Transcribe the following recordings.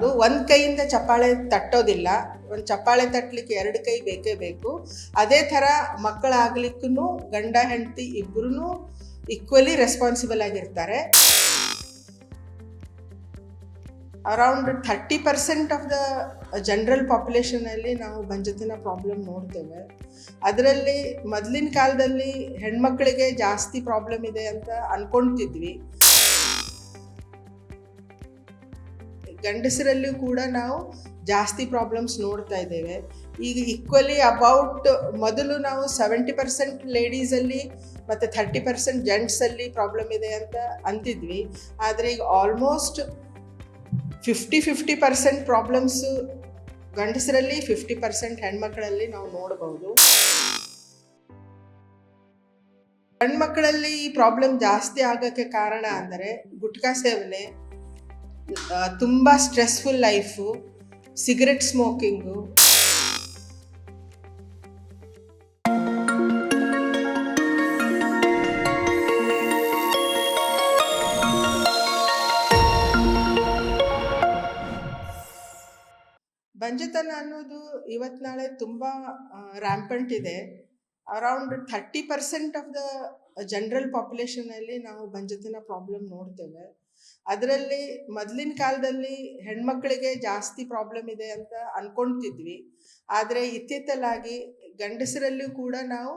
ಆಗಬಾರ್ದು. ಒಂದು ಕೈಯಿಂದ ಚಪ್ಪಾಳೆ ತಟ್ಟೋದಿಲ್ಲ, ಒಂದು ಚಪ್ಪಾಳೆ ತಟ್ಟಲಿಕ್ಕೆ ಎರಡು ಕೈ ಬೇಕೇ ಬೇಕು. ಅದೇ ಥರ ಮಕ್ಕಳಾಗ್ಲಿಕ್ಕೂ ಗಂಡ ಹೆಂಡತಿ ಇಬ್ಬರೂ ಈಕ್ವಲಿ ರೆಸ್ಪಾನ್ಸಿಬಲ್ ಆಗಿರ್ತಾರೆ. ಅರೌಂಡ್ 30% ಆಫ್ ದ ಜನರಲ್ ಪಾಪ್ಯುಲೇಷನಲ್ಲಿ ನಾವು ಬಂಜತನ ಪ್ರಾಬ್ಲಮ್ ನೋಡ್ತೇವೆ. ಅದರಲ್ಲಿ ಮೊದಲಿನ ಕಾಲದಲ್ಲಿ ಹೆಣ್ಮಕ್ಳಿಗೆ ಜಾಸ್ತಿ ಪ್ರಾಬ್ಲಮ್ ಇದೆ ಅಂತ ಅನ್ಕೊಳ್ತಿದ್ವಿ. ಗಂಡಸರಲ್ಲೂ ಕೂಡ ನಾವು ಜಾಸ್ತಿ ಪ್ರಾಬ್ಲಮ್ಸ್ ನೋಡ್ತಾ ಇದ್ದೇವೆ. ಈಗ ಈಕ್ವಲಿ ಅಬೌಟ್ ಮೊದಲು ನಾವು 70% ಲೇಡೀಸಲ್ಲಿ ಮತ್ತು 30% ಜೆಂಟ್ಸಲ್ಲಿ ಪ್ರಾಬ್ಲಮ್ ಇದೆ ಅಂತ ಅಂತಿದ್ವಿ. ಆದರೆ ಈಗ ಆಲ್ಮೋಸ್ಟ್ 50% ಪ್ರಾಬ್ಲಮ್ಸು ಗಂಡಸರಲ್ಲಿ, 50% ಹೆಣ್ಮಕ್ಳಲ್ಲಿ ನಾವು ನೋಡಬಹುದು. ಹೆಣ್ಮಕ್ಳಲ್ಲಿ ಈ ಪ್ರಾಬ್ಲಮ್ ಜಾಸ್ತಿ ಆಗೋಕ್ಕೆ ಕಾರಣ ಅಂದರೆ ಗುಟ್ಕಾ ಸೇವನೆ, ತುಂಬ ಸ್ಟ್ರೆಸ್ಫುಲ್ ಲೈಫು, ಸಿಗರೆಟ್ ಸ್ಮೋಕಿಂಗು, ಬಂಜತನ ಅನ್ನೋದು ಇವತ್ತು ನಾಳೆ ತುಂಬ ರ್ಯಾಂಪಂಟ್ ಇದೆ. ಅರೌಂಡ್ 30% ಆಫ್ ದ ಜನರಲ್ ಪಾಪ್ಯುಲೇಷನಲ್ಲಿ ನಾವು ಬಂಜತನ ಪ್ರಾಬ್ಲಮ್ ನೋಡ್ತೇವೆ. ಅದರಲ್ಲಿ ಮೊದಲಿನ ಕಾಲದಲ್ಲಿ ಹೆಣ್ಮಕ್ಳಿಗೆ ಜಾಸ್ತಿ ಪ್ರಾಬ್ಲಮ್ ಇದೆ ಅಂತ ಅನ್ಕೊಳ್ತಿದ್ವಿ. ಆದರೆ ಇತ್ತಿತ್ತಲಾಗಿ ಗಂಡಸರಲ್ಲೂ ಕೂಡ ನಾವು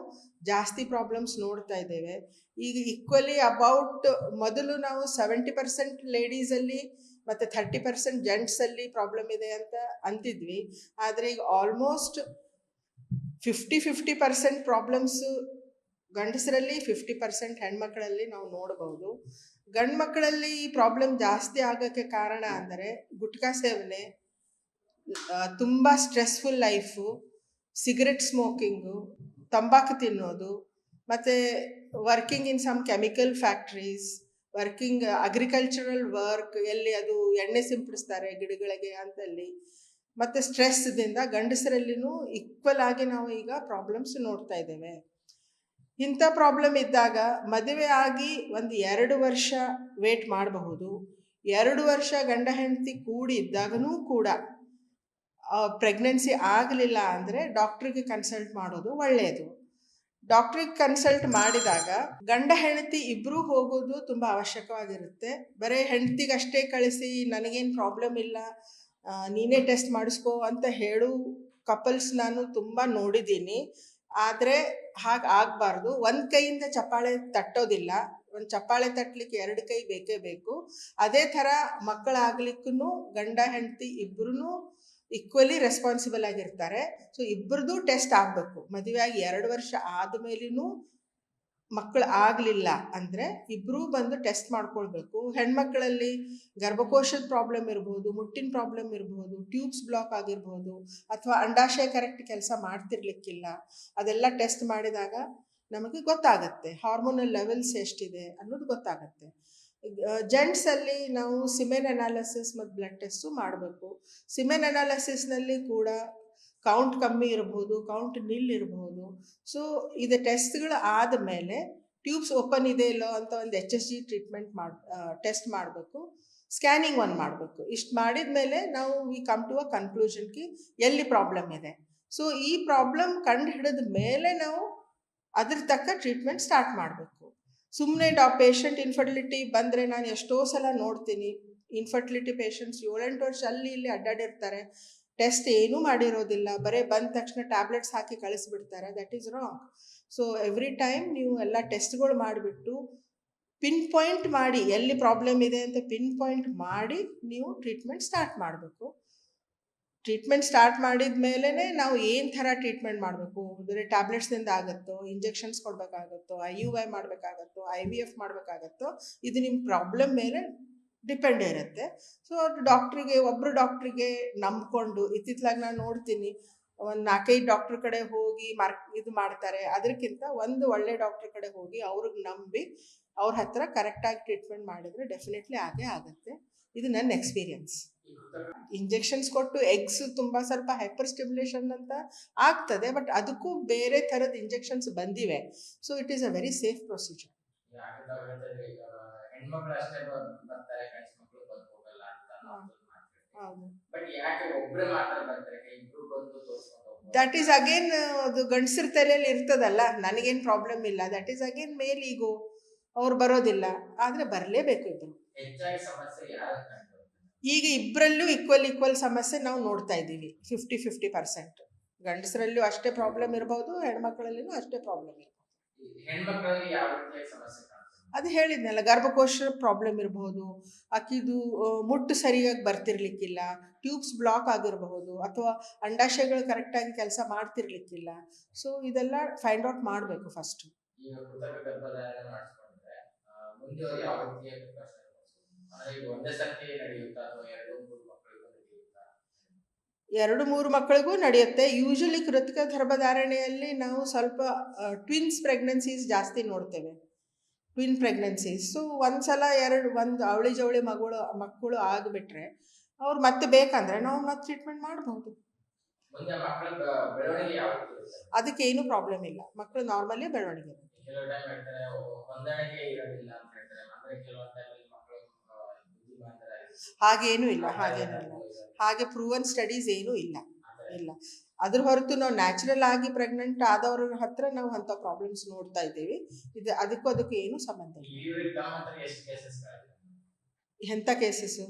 ಜಾಸ್ತಿ ಪ್ರಾಬ್ಲಮ್ಸ್ ನೋಡ್ತಾ ಇದ್ದೇವೆ. ಈಗ ಈಕ್ವಲಿ ಅಬೌಟ್ ಮೊದಲು ನಾವು 70% ಲೇಡೀಸಲ್ಲಿ ಮತ್ತು 30% ಜೆಂಟ್ಸಲ್ಲಿ ಪ್ರಾಬ್ಲಮ್ ಇದೆ ಅಂತ ಅಂತಿದ್ವಿ. ಆದರೆ ಈಗ ಆಲ್ಮೋಸ್ಟ್ 50% ಪ್ರಾಬ್ಲಮ್ಸು ಗಂಡಸರಲ್ಲಿ, 50% ಹೆಣ್ಮಕ್ಳಲ್ಲಿ ನಾವು ನೋಡಬಹುದು. ಗಂಡು ಮಕ್ಕಳಲ್ಲಿ ಈ ಪ್ರಾಬ್ಲಮ್ ಜಾಸ್ತಿ ಆಗೋಕ್ಕೆ ಕಾರಣ ಅಂದರೆ ಗುಟ್ಕಾ ಸೇವನೆ, ತುಂಬ ಸ್ಟ್ರೆಸ್ಫುಲ್ ಲೈಫು, ಸಿಗರೆಟ್ ಸ್ಮೋಕಿಂಗು, ತಂಬಾಕು ತಿನ್ನೋದು, ಮತ್ತು working in some chemical factories, working agricultural work ಎಲ್ಲಿ ಅದು ಎಣ್ಣೆ ಸಿಂಪಡಿಸ್ತಾರೆ ಗಿಡಗಳಿಗೆ ಅಂತಲ್ಲಿ, ಮತ್ತು ಸ್ಟ್ರೆಸ್ದಿಂದ ಗಂಡಸರಲ್ಲಿನೂ ಈಕ್ವಲ್ ಆಗಿ ನಾವು ಈಗ ಪ್ರಾಬ್ಲಮ್ಸ್ ನೋಡ್ತಾ ಇದ್ದೇವೆ. ಇಂಥ ಪ್ರಾಬ್ಲಮ್ ಇದ್ದಾಗ ಮದುವೆ ಆಗಿ 1-2 ವರ್ಷ ವೇಟ್ ಮಾಡಬಹುದು. 2 ವರ್ಷ ಗಂಡ ಹೆಂಡತಿ ಕೂಡಿ ಇದ್ದಾಗನೂ ಕೂಡ ಪ್ರೆಗ್ನೆನ್ಸಿ ಆಗಲಿಲ್ಲ ಅಂದರೆ ಡಾಕ್ಟ್ರಿಗೆ ಕನ್ಸಲ್ಟ್ ಮಾಡೋದು ಒಳ್ಳೆಯದು. ಡಾಕ್ಟ್ರಿಗೆ ಕನ್ಸಲ್ಟ್ ಮಾಡಿದಾಗ ಗಂಡ ಹೆಂಡತಿ ಇಬ್ಬರೂ ಹೋಗೋದು ತುಂಬ ಅವಶ್ಯಕವಾಗಿರುತ್ತೆ. ಬರೀ ಹೆಂಡತಿಗಷ್ಟೇ ಕಳಿಸಿ ನನಗೇನು ಪ್ರಾಬ್ಲಮ್ ಇಲ್ಲ, ನೀನೇ ಟೆಸ್ಟ್ ಮಾಡಿಸ್ಕೋ ಅಂತ ಹೇಳು ಕಪಲ್ಸ್ ನಾನು ತುಂಬ ನೋಡಿದ್ದೀನಿ. ಆದರೆ ಹಾಗೆ ಆಗಬಾರ್ದು. ಒಂದು ಕೈಯಿಂದ ಚಪ್ಪಾಳೆ ತಟ್ಟೋದಿಲ್ಲ, ಒಂದು ಚಪ್ಪಾಳೆ ತಟ್ಟಲಿಕ್ಕೆ ಎರಡು ಕೈ ಬೇಕೇ ಬೇಕು. ಅದೇ ಥರ ಮಕ್ಕಳಾಗ್ಲಿಕ್ಕೂ ಗಂಡ ಹೆಂಡತಿ ಇಬ್ಬರೂ ಈಕ್ವಲಿ ರೆಸ್ಪಾನ್ಸಿಬಲ್ ಆಗಿರ್ತಾರೆ. ಸೊ ಇಬ್ಬರದು ಟೆಸ್ಟ್ ಆಗಬೇಕು. ಮದುವೆಯಾಗಿ 2 ವರ್ಷ ಆದಮೇಲೂ ಮಕ್ಕಳು ಆಗಲಿಲ್ಲ ಅಂದರೆ ಇಬ್ಬರೂ ಬಂದು ಟೆಸ್ಟ್ ಮಾಡ್ಕೊಳ್ಬೇಕು. ಹೆಣ್ಮಕ್ಳಲ್ಲಿ ಗರ್ಭಕೋಶದ ಪ್ರಾಬ್ಲಮ್ ಇರ್ಬೋದು, ಮುಟ್ಟಿನ ಪ್ರಾಬ್ಲಮ್ ಇರ್ಬೋದು, ಟ್ಯೂಬ್ಸ್ ಬ್ಲಾಕ್ ಆಗಿರ್ಬೋದು, ಅಥವಾ ಅಂಡಾಶಯ ಕರೆಕ್ಟ್ ಕೆಲಸ ಮಾಡ್ತಿರ್ಲಿಕ್ಕಿಲ್ಲ. ಅದೆಲ್ಲ ಟೆಸ್ಟ್ ಮಾಡಿದಾಗ ನಮಗೆ ಗೊತ್ತಾಗುತ್ತೆ ಹಾರ್ಮೋನಲ್ ಲೆವೆಲ್ಸ್ ಎಷ್ಟಿದೆ ಅನ್ನೋದು ಗೊತ್ತಾಗುತ್ತೆ. ಜೆಂಟ್ಸಲ್ಲಿ ನಾವು ಸಿಮೆನ್ ಅನಾಲಿಸಿಸ್ ಮತ್ತು ಬ್ಲಡ್ ಟೆಸ್ಟು ಮಾಡಬೇಕು. ಸಿಮೆನ್ ಅನಾಲಿಸಿಸ್ನಲ್ಲಿ ಕೂಡ ಕೌಂಟ್ ಕಮ್ಮಿ ಇರ್ಬೋದು, ಕೌಂಟ್ ನಿಲ್ ಇರ್ಬೋದು. ಸೊ ಇದು ಟೆಸ್ಟ್ಗಳು ಆದಮೇಲೆ ಟ್ಯೂಬ್ಸ್ ಓಪನ್ ಇದೆ ಇಲ್ಲೋ ಅಂತ ಒಂದು HSG ಟ್ರೀಟ್ಮೆಂಟ್ ಟೆಸ್ಟ್ ಮಾಡಬೇಕು, ಸ್ಕ್ಯಾನಿಂಗ್ ಒಂದು ಮಾಡಬೇಕು. ಇಷ್ಟು ಮಾಡಿದ ಮೇಲೆ ನಾವು ವಿ ಕಮ್ ಟು ಅ ಕನ್ಕ್ಲೂಷನ್ಗೆ ಎಲ್ಲಿ ಪ್ರಾಬ್ಲಮ್ ಇದೆ. ಸೊ ಈ ಪ್ರಾಬ್ಲಮ್ ಕಂಡು ಹಿಡಿದ ಮೇಲೆ ನಾವು ಅದ್ರ ತಕ್ಕ ಟ್ರೀಟ್ಮೆಂಟ್ ಸ್ಟಾರ್ಟ್ ಮಾಡಬೇಕು. ಸುಮ್ಮನೆ ಪೇಷಂಟ್ ಇನ್ಫರ್ಟಿಲಿಟಿ ಬಂದರೆ ನಾನು ಎಷ್ಟೋ ಸಲ ನೋಡ್ತೀನಿ, ಇನ್ಫರ್ಟಿಲಿಟಿ ಪೇಷಂಟ್ಸ್ 7-8 ವರ್ಷ ಅಲ್ಲಿ ಇಲ್ಲಿ ಅಡ್ಡಾಡಿರ್ತಾರೆ, ಟೆಸ್ಟ್ ಏನೂ ಮಾಡಿರೋದಿಲ್ಲ, ಬರೀ ಬಂದ ತಕ್ಷಣ ಟ್ಯಾಬ್ಲೆಟ್ಸ್ ಹಾಕಿ ಕಳಿಸ್ಬಿಡ್ತಾರೆ. That is wrong. So every time ನೀವು ಎಲ್ಲ ಟೆಸ್ಟ್ಗಳು ಮಾಡಿಬಿಟ್ಟು ಪಿನ್ ಪಾಯಿಂಟ್ ಮಾಡಿ ಎಲ್ಲಿ ಪ್ರಾಬ್ಲಮ್ ಇದೆ ಅಂತ ಪಿನ್ ಪಾಯಿಂಟ್ ಮಾಡಿ ನೀವು ಟ್ರೀಟ್ಮೆಂಟ್ ಸ್ಟಾರ್ಟ್ ಮಾಡಬೇಕು. ಟ್ರೀಟ್ಮೆಂಟ್ ಸ್ಟಾರ್ಟ್ ಮಾಡಿದ ಮೇಲೇ ನಾವು ಏನು ಥರ ಟ್ರೀಟ್ಮೆಂಟ್ ಮಾಡಬೇಕು, ಅಂದರೆ ಟ್ಯಾಬ್ಲೆಟ್ಸ್ನಿಂದ ಆಗುತ್ತೋ, ಇಂಜೆಕ್ಷನ್ಸ್ ಕೊಡಬೇಕಾಗತ್ತೋ, IUI ಮಾಡಬೇಕಾಗತ್ತೋ, IVF ಮಾಡಬೇಕಾಗತ್ತೋ, ಇದು ನಿಮ್ಮ ಪ್ರಾಬ್ಲಮ್ ಮೇಲೆ ಡಿಪೆಂಡ್ ಇರುತ್ತೆ. ಸೊ ಒಬ್ಬರು ಡಾಕ್ಟ್ರಿಗೆ ನಂಬಿಕೊಂಡು, ಇತ್ತಿತ್ತಲಾಗಿ ನಾನು ನೋಡ್ತೀನಿ 1-4-5 ಡಾಕ್ಟ್ರ್ ಕಡೆ ಹೋಗಿ ಇದು ಮಾಡ್ತಾರೆ. ಅದಕ್ಕಿಂತ ಒಂದು ಒಳ್ಳೆ ಡಾಕ್ಟ್ರ್ ಕಡೆ ಹೋಗಿ ಅವ್ರಿಗೆ ನಂಬಿ ಅವ್ರ ಹತ್ರ ಕರೆಕ್ಟಾಗಿ ಟ್ರೀಟ್ಮೆಂಟ್ ಮಾಡಿದರೆ ಡೆಫಿನೆಟ್ಲಿ ಆಗೇ ಆಗುತ್ತೆ. ಇದು ನನ್ನ ಎಕ್ಸ್ಪೀರಿಯನ್ಸ್. ಇಂಜೆಕ್ಷನ್ಸ್ ಕೊಟ್ಟು ಎಗ್ಸ್ ತುಂಬ ಸ್ವಲ್ಪ ಹೈಪರ್ ಸ್ಟಿಮ್ಯುಲೇಷನ್ ಅಂತ ಆಗ್ತದೆ, ಬಟ್ ಅದಕ್ಕೂ ಬೇರೆ ಥರದ ಇಂಜೆಕ್ಷನ್ಸ್ ಬಂದಿವೆ. So it is a very safe procedure. ಹೌದು. ಬಟ್ ಯಾಕೆ ಒಬ್ಬರೇ ಮಾತ್ರ ಬರ್ತಾರೆ, ಇಬ್ರು ಬಂದು ತೋರಿಸ್ಕೊಂಡು ಹೋಗ್ಬೋದು? ದಟ್ ಈಸ್ ಅಗೇನ್ ಅದು ಗಂಡಸರ ತಲೆಯಲ್ಲಿ ಇರ್ತದಲ್ಲ, ನನಗೇನು ಪ್ರಾಬ್ಲಮ್ ಇಲ್ಲ. ದಟ್ ಈಸ್ ಅಗೇನ್ ಮೇಲ್ ಈಗೋ, ಅವ್ರು ಬರೋದಿಲ್ಲ, ಆದರೆ ಬರಲೇಬೇಕು ಇಬ್ಬರು. ಹೆಚ್ಚಾಗಿ ಸಮಸ್ಯೆ ಯಾರು ಕಂಡು? ಈಗ ಇಬ್ಬರಲ್ಲೂ ಈಕ್ವಲ್ ಸಮಸ್ಯೆ ನಾವು ನೋಡ್ತಾ ಇದ್ದೀವಿ. 50-50%. ಗಂಡಸರಲ್ಲೂ ಅಷ್ಟೇ ಪ್ರಾಬ್ಲಮ್ ಇರ್ಬೋದು, ಹೆಣ್ಮಕ್ಳಲ್ಲಿನೂ ಅಷ್ಟೇ ಪ್ರಾಬ್ಲಮ್ ಇರ್ಬೋದು. ಹೆಣ್ಮಕ್ಳಲ್ಲಿ ಯಾವ ರೀತಿಯ ಸಮಸ್ಯೆ ಕಾಣ್ತದೆ? ಅದು ಹೇಳಿದ್ನಲ್ಲ, ಗರ್ಭಕೋಶ ಪ್ರಾಬ್ಲಮ್ ಇರಬಹುದು, ಆಕಿದು ಮುಟ್ಟು ಸರಿಯಾಗಿ ಬರ್ತಿರ್ಲಿಕ್ಕಿಲ್ಲ, ಟ್ಯೂಬ್ಸ್ ಬ್ಲಾಕ್ ಆಗಿರಬಹುದು, ಅಥವಾ ಅಂಡಾಶಯಗಳು ಕರೆಕ್ಟಾಗಿ ಕೆಲಸ ಮಾಡ್ತಿರ್ಲಿಕ್ಕಿಲ್ಲ. ಸೊ ಇದೆಲ್ಲ ಫೈಂಡ್ ಔಟ್ ಮಾಡಬೇಕು ಫಸ್ಟ್. ಈಗ ಕೃತಕ ಗರ್ಭಧಾರಣೆ ಮಾಡಿಸ್ಕೊಂಡ್ರೆ ಮುಂದೆ ಅವ್ರು ಯಾವ ರೀತಿಯ ಕಷ್ಟ ಅನುಭವಿಸ್ಬೋದು? ಈಗ ಒಂದೇ ಸರ್ತಿ ನಡೆಯುತ್ತಾ ಅಥವಾ 2-3 ಮಕ್ಕಳಿಗೂ ನಡೆಯುತ್ತಾ? 2-3 ಮಕ್ಕಳಿಗೂ ನಡೆಯುತ್ತೆ. ಯೂಶಲಿ ಕೃತಕ ಗರ್ಭಧಾರಣೆಯಲ್ಲಿ ನಾವು ಸ್ವಲ್ಪ ಟ್ವಿನ್ಸ್ ಪ್ರೆಗ್ನೆನ್ಸೀಸ್ ಜಾಸ್ತಿ ನೋಡ್ತೇವೆ. Twin pregnancies. ಸೊ ಒಂದ್ಸಲ ಒಂದು ಅವಳಿ ಜವಳಿ ಮಕ್ಕಳು ಆಗಿಬಿಟ್ರೆ ಅವ್ರು ಮತ್ತೆ ಬೇಕಂದ್ರೆ ನಾವು ಮತ್ತೆ ಟ್ರೀಟ್ಮೆಂಟ್ ಮಾಡಬಹುದು. ಮುಂದೆ ಮಕ್ಕಳ ಬೆಳವಣಿಗೆ ಯಾವ ರೀತಿ ಇರುತ್ತೆ? ಅದಕ್ಕೆ ಏನು ಪ್ರಾಬ್ಲಮ್ ಇಲ್ಲ, ಮಕ್ಕಳು ನಾರ್ಮಲಿ ಬೆಳವಣಿಗೆ. ಕೆಲವು ಟೈಮ್ ಹೇಳ್ತಾರೆ ಹೊಂದಾಣಿಕೆ ಇರೋದಿಲ್ಲ ಅಂತ ಹೇಳ್ತಾರೆ, ಅಂದ್ರೆ ಕೆಲವೊಂದು ಟೈಮಲ್ಲಿ ಮಕ್ಕಳು ಬುದ್ಧಿಮಾಂದ್ಯರಾಗಿರ್ತಾರೆ. ಹಾಗೇನೂ ಇಲ್ಲ, ಹಾಗೆ ಪ್ರೂವನ್ ಸ್ಟಡೀಸ್ ಏನೂ ಇಲ್ಲ. ಅದ್ರ ಹೊರತು ನಾವು ನ್ಯಾಚುರಲ್ ಆಗಿ ಪ್ರೆಗ್ನೆಂಟ್ ಆದವ್ರ ಹತ್ರ ನಾವು ಅಂಥ ಪ್ರಾಬ್ಲಮ್ಸ್ ನೋಡ್ತಾ ಇದ್ದೀವಿ. ಇದು ಅದಕ್ಕೂ ಏನು ಸಂಬಂಧ ಇಲ್ಲ. ಎಂಥ ಕೇಸಸ್ಸು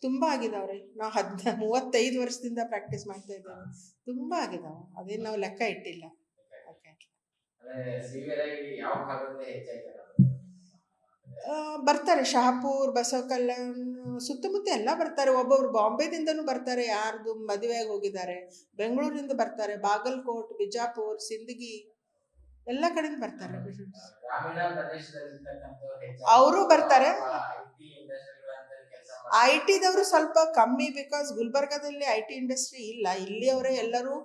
ತುಂಬ ಆಗಿದಾವ್ರಿ. ನಾವು 35 ವರ್ಷದಿಂದ ಪ್ರಾಕ್ಟೀಸ್ ಮಾಡ್ತಾ ಇದ್ದೇವೆ. ತುಂಬ ಆಗಿದಾವೆ, ಅದೇನು ನಾವು ಲೆಕ್ಕ ಇಟ್ಟಿಲ್ಲ. ಬರ್ತಾರೆ ಶಹಾಪುರ್, ಬಸವಕಲ್ಯಾಣ್ ಸುತ್ತಮುತ್ತ ಎಲ್ಲ ಬರ್ತಾರೆ. ಒಬ್ಬೊಬ್ರು ಬಾಂಬೆದಿಂದನೂ ಬರ್ತಾರೆ, ಯಾರ್ದು ಮದುವೆಯಾಗಿ ಹೋಗಿದ್ದಾರೆ. ಬೆಂಗಳೂರಿಂದ ಬರ್ತಾರೆ, ಬಾಗಲಕೋಟ್, ಬಿಜಾಪುರ್, ಸಿಂದಗಿ ಎಲ್ಲ ಕಡೆಯಿಂದ ಬರ್ತಾರೆ. ಅವರು ಬರ್ತಾರೆ. IT-ದವರು ಸ್ವಲ್ಪ ಕಮ್ಮಿ, ಬಿಕಾಸ್ ಗುಲ್ಬರ್ಗಾದಲ್ಲಿ IT ಇಂಡಸ್ಟ್ರಿ ಇಲ್ಲ. ಇಲ್ಲಿಯವರೇ ಎಲ್ಲರೂ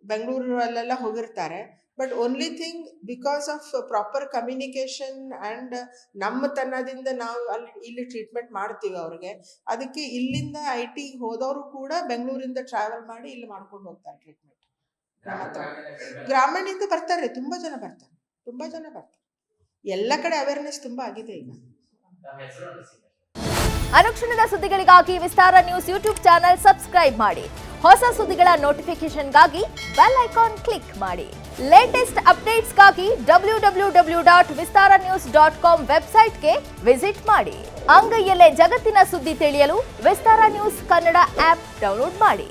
ಬೆಂಗಳೂರಲ್ಲೆಲ್ಲ ಹೋಗಿರ್ತಾರೆ. But only thing, because of proper communication and ನಮ್ಮತನದಿಂದ ನಾವು ಇಲ್ಲಿ ಟ್ರೀಟ್ಮೆಂಟ್ ಮಾಡ್ತೀವಿ ಅವ್ರಿಗೆ. ಅದಕ್ಕೆ ಇಲ್ಲಿಂದ IT ಹೋದವರು ಕೂಡ ಬೆಂಗಳೂರಿಂದ ಟ್ರಾವೆಲ್ ಮಾಡಿ ಇಲ್ಲಿ ಮಾಡ್ಕೊಂಡು ಹೋಗ್ತಾರೆ ಟ್ರೀಟ್ಮೆಂಟ್. ಗ್ರಾಮೀಣದಿಂದ ಬರ್ತಾರೆ, ತುಂಬ ಜನ ಬರ್ತಾರೆ. ಎಲ್ಲ ಕಡೆ ಅವೇರ್ನೆಸ್ ತುಂಬ ಆಗಿದೆ ಈಗ. ಅನುಕ್ಷಣದ ಸುದ್ದಿಗಳಿಗಾಗಿ ವಿಸ್ತಾರ ನ್ಯೂಸ್ ಯೂಟ್ಯೂಬ್ ಚಾನೆಲ್ ಸಬ್ಸ್ಕ್ರೈಬ್ ಮಾಡಿ. ಹೊಸ ಸುದ್ದಿಗಳ ನೋಟಿಫಿಕೇಶನ್ಗಾಗಿ ಬೆಲ್ ಐಕಾನ್ ಕ್ಲಿಕ್ ಮಾಡಿ. ಲೇಟೆಸ್ಟ್ ಅಪ್ಡೇಟ್ಸ್ಗಾಗಿ www.vistaranews.com ವೆಬ್ಸೈಟ್ಗೆ ವಿಸಿಟ್ ಮಾಡಿ. ಅಂಗೈಯಲ್ಲೇ ಜಗತ್ತಿನ ಸುದ್ದಿ ತಿಳಿಯಲು ವಿಸ್ತಾರ ನ್ಯೂಸ್ ಕನ್ನಡ ಆಪ್ ಡೌನ್ಲೋಡ್ ಮಾಡಿ.